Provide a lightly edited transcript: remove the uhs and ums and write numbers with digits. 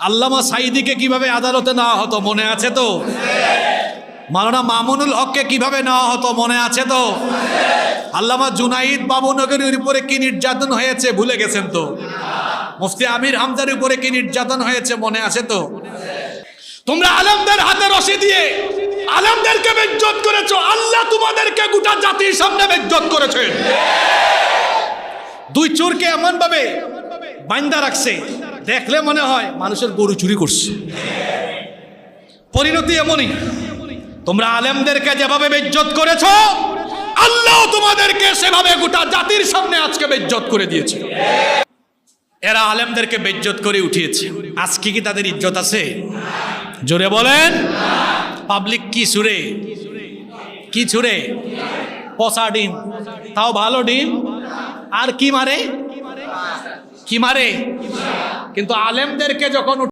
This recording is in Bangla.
আল্লামা সাঈদীকে কিভাবে আদালতে নেওয়া হতো মনে আছে তো? মাওলানা মামুনুল হককে কিভাবে নেওয়া হতো মনে আছে তো? আল্লামা জুনাইদ বাবুনগরীর উপরে কি নির্যাতন হয়েছে ভুলে গেছেন তো? মুফতি আমির হামজার উপরে কি নির্যাতন হয়েছে মনে আছে তো? তোমরা আলেমদের হাতে রশি দিয়ে আলেমদেরকে বেজ্জত করেছো, আল্লাহ তোমাদেরকে গোটা জাতির সামনে বেজ্জত করেছেন। দুই চোরকে এমন ভাবে বান্দা রাখছে, দেখলে মনে হয় মানুষের গরু চুরি করছে। পরিণতি এমনই, তোমরা আলেমদেরকে যেভাবে বেজ্জত করেছো, আল্লাহ তোমাদেরকে সেভাবে গোটা জাতির সামনে আজকে বেজ্জত করে দিয়েছে। এরা আলেমদেরকে বেজ্জত করে উঠিয়েছে, আজকে কি তাদের ইজ্জত আছে? জোরে বলেন। পাবলিক কি ছুড়ে, কি ছুড়ে? পচা ডিম, তাও ভালো ডিম। আর কি মারে, কি মারে? কিন্তু আলেমদেরকে যখন